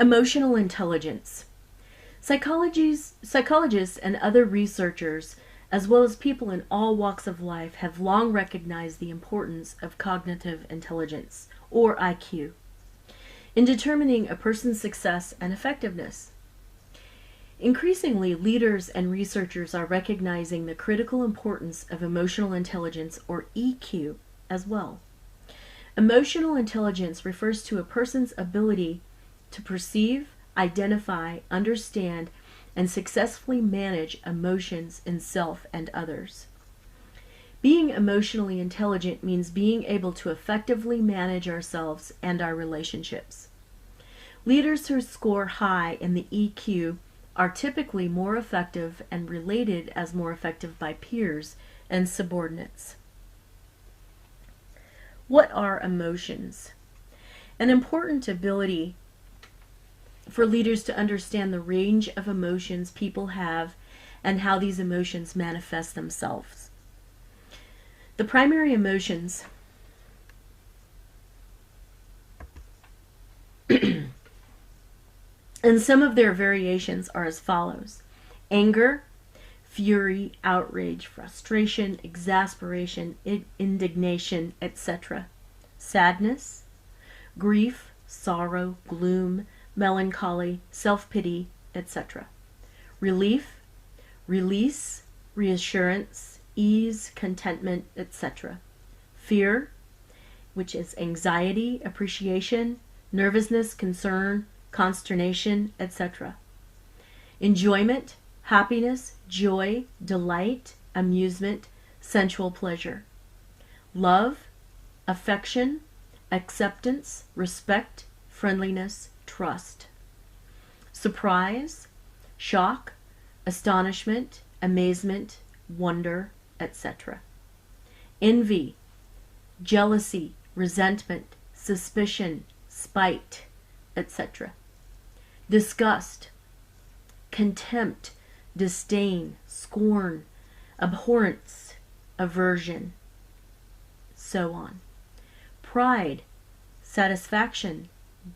Emotional intelligence. Psychologists and other researchers, as well as people in all walks of life, have long recognized the importance of cognitive intelligence, or IQ, in determining a person's success and effectiveness. Increasingly, leaders and researchers are recognizing the critical importance of emotional intelligence, or EQ, as well. Emotional intelligence refers to a person's ability to perceive, identify, understand, and successfully manage emotions in self and others. Being emotionally intelligent means being able to effectively manage ourselves and our relationships. Leaders who score high in the EQ are typically more effective and related as more effective by peers and subordinates. What are emotions? An important ability for leaders to understand the range of emotions people have and how these emotions manifest themselves. The primary emotions and some of their variations are as follows: anger, fury, outrage, frustration, exasperation, indignation, etc. Sadness, grief, sorrow, gloom, melancholy, self-pity, etc. Relief, release, reassurance, ease, contentment, etc. Fear, which is anxiety, appreciation, nervousness, concern, consternation, etc. Enjoyment, happiness, joy, delight, amusement, sensual pleasure. Love, affection, acceptance, respect, friendliness, trust. Surprise, shock, astonishment, amazement, wonder, etc. Envy, jealousy, resentment, suspicion, spite, etc. Disgust, contempt, disdain, scorn, abhorrence, aversion, so on. Pride, satisfaction,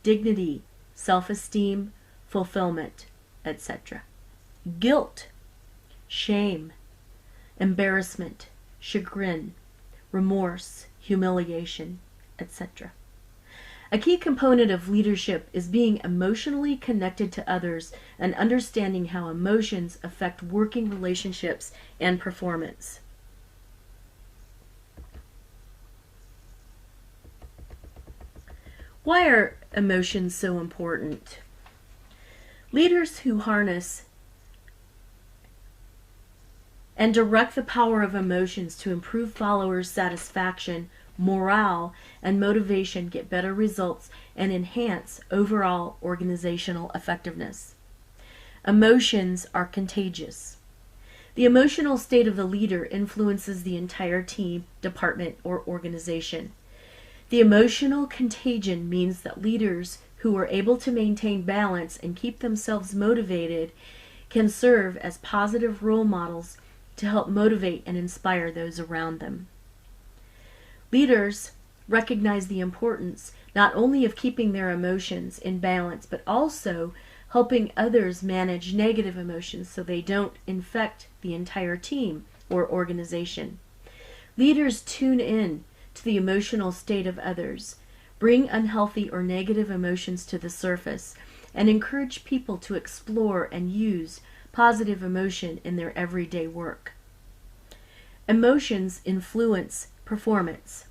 dignity, self-esteem, fulfillment, etc. Guilt, shame, embarrassment, chagrin, remorse, humiliation, etc. A key component of leadership is being emotionally connected to others and understanding how emotions affect working relationships and performance. Why are emotions so important? Leaders who harness and direct the power of emotions to improve followers' satisfaction, morale, and motivation get better results and enhance overall organizational effectiveness. Emotions are contagious. The emotional state of the leader influences the entire team, department, or organization. The emotional contagion means that leaders who are able to maintain balance and keep themselves motivated can serve as positive role models to help motivate and inspire those around them. Leaders recognize the importance not only of keeping their emotions in balance, but also helping others manage negative emotions so they don't infect the entire team or organization. Leaders tune in to the emotional state of others, bring unhealthy or negative emotions to the surface, and encourage people to explore and use positive emotion in their everyday work. Emotions influence performance.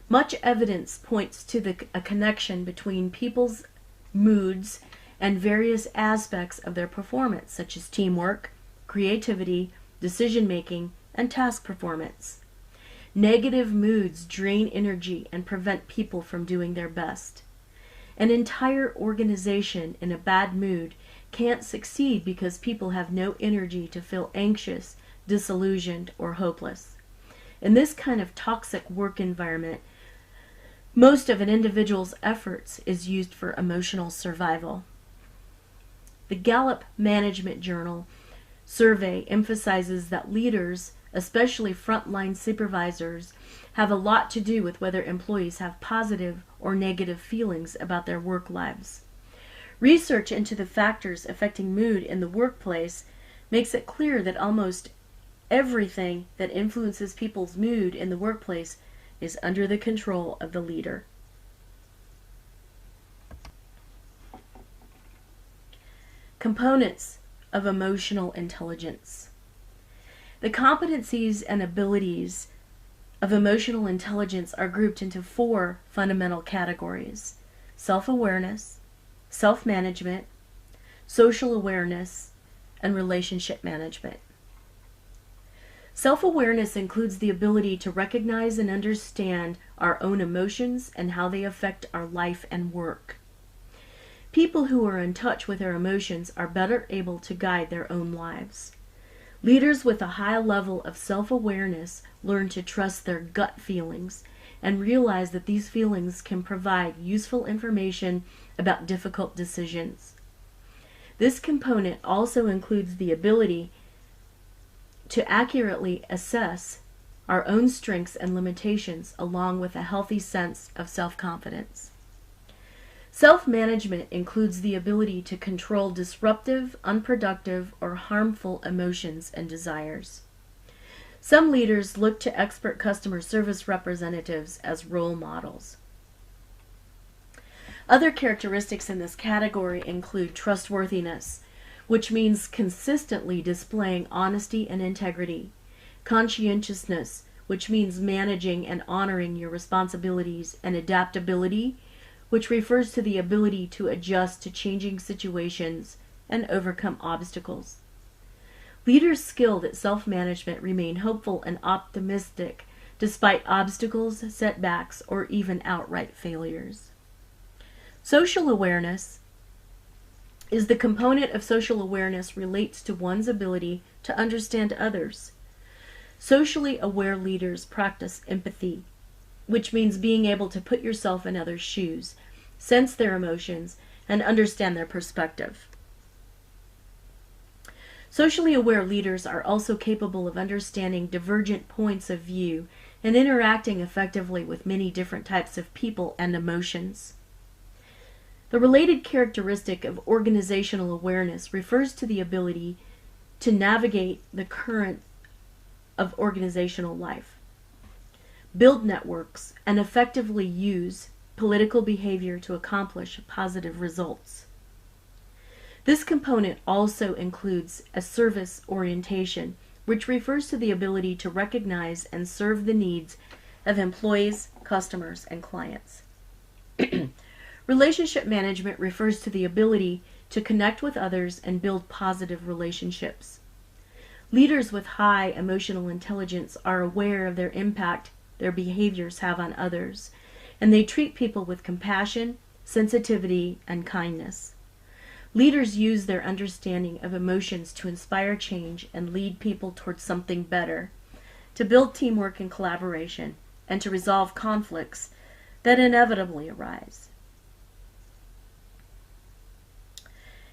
Much evidence points to a connection between people's moods and various aspects of their performance, such as teamwork, creativity, decision-making, and task performance. Negative moods drain energy and prevent people from doing their best. An entire organization in a bad mood can't succeed because people have no energy to feel anxious, disillusioned, or hopeless. In this kind of toxic work environment, most of an individual's efforts is used for emotional survival. The Gallup Management Journal survey emphasizes that leaders, especially frontline supervisors, have a lot to do with whether employees have positive or negative feelings about their work lives. Research into the factors affecting mood in the workplace makes it clear that almost everything that influences people's mood in the workplace is under the control of the leader. Components of emotional intelligence. The competencies and abilities of emotional intelligence are grouped into 4 fundamental categories: self-awareness, self-management, social awareness, and relationship management. Self-awareness includes the ability to recognize and understand our own emotions and how they affect our life and work. People who are in touch with their emotions are better able to guide their own lives. Leaders with a high level of self-awareness learn to trust their gut feelings and realize that these feelings can provide useful information about difficult decisions. This component also includes the ability to accurately assess our own strengths and limitations, along with a healthy sense of self-confidence. Self-management includes the ability to control disruptive, unproductive, or harmful emotions and desires. Some leaders look to expert customer service representatives as role models. Other characteristics in this category include trustworthiness, which means consistently displaying honesty and integrity; conscientiousness, which means managing and honoring your responsibilities; and adaptability, which refers to the ability to adjust to changing situations and overcome obstacles. Leaders skilled at self-management remain hopeful and optimistic despite obstacles, setbacks, or even outright failures. Social awareness is the component of social awareness relates to one's ability to understand others. Socially aware leaders practice empathy, which means being able to put yourself in others' shoes, sense their emotions, and understand their perspective. Socially aware leaders are also capable of understanding divergent points of view and interacting effectively with many different types of people and emotions. The related characteristic of organizational awareness refers to the ability to navigate the current of organizational life, build networks, and effectively use political behavior to accomplish positive results. This component also includes a service orientation, which refers to the ability to recognize and serve the needs of employees, customers, and clients. Relationship management refers to the ability to connect with others and build positive relationships. Leaders with high emotional intelligence are aware of their impact their behaviors have on others, and they treat people with compassion, sensitivity, and kindness. Leaders use their understanding of emotions to inspire change and lead people towards something better, to build teamwork and collaboration, and to resolve conflicts that inevitably arise.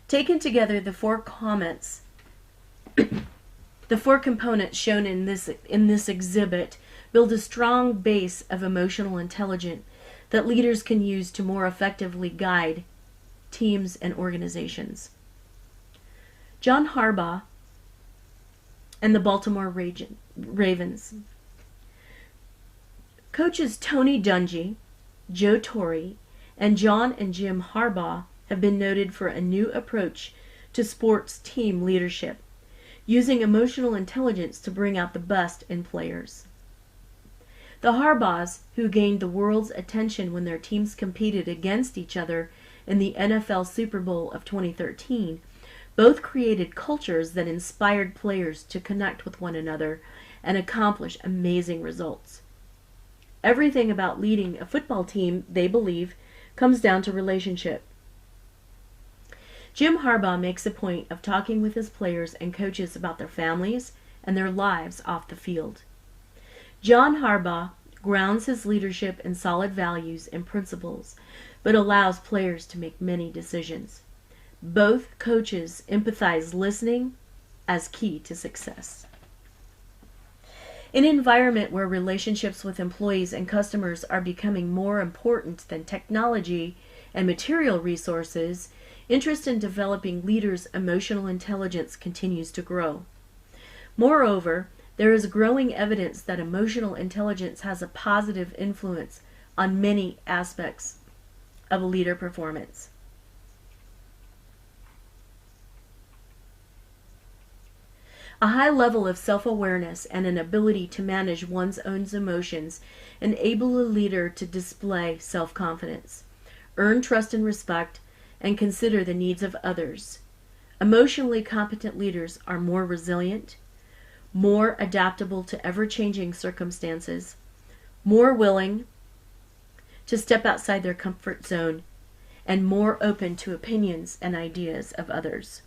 Taken together, the 4 components shown in this exhibit build a strong base of emotional intelligence that leaders can use to more effectively guide teams and organizations. John Harbaugh and the Baltimore Ravens. Coaches Tony Dungy, Joe Torre, and John and Jim Harbaugh have been noted for a new approach to sports team leadership, using emotional intelligence to bring out the best in players. The Harbaughs, who gained the world's attention when their teams competed against each other in the NFL Super Bowl of 2013, both created cultures that inspired players to connect with one another and accomplish amazing results. Everything about leading a football team, they believe, comes down to relationship. Jim Harbaugh makes a point of talking with his players and coaches about their families and their lives off the field. John Harbaugh grounds his leadership in solid values and principles, but allows players to make many decisions. Both coaches empathize listening as key to success. In an environment where relationships with employees and customers are becoming more important than technology and material resources, interest in developing leaders' emotional intelligence continues to grow. Moreover, there is growing evidence that emotional intelligence has a positive influence on many aspects of leader performance. A high level of self-awareness and an ability to manage one's own emotions enable a leader to display self-confidence, earn trust and respect, and consider the needs of others. Emotionally competent leaders are more resilient, more adaptable to ever-changing circumstances, more willing to step outside their comfort zone, and more open to opinions and ideas of others.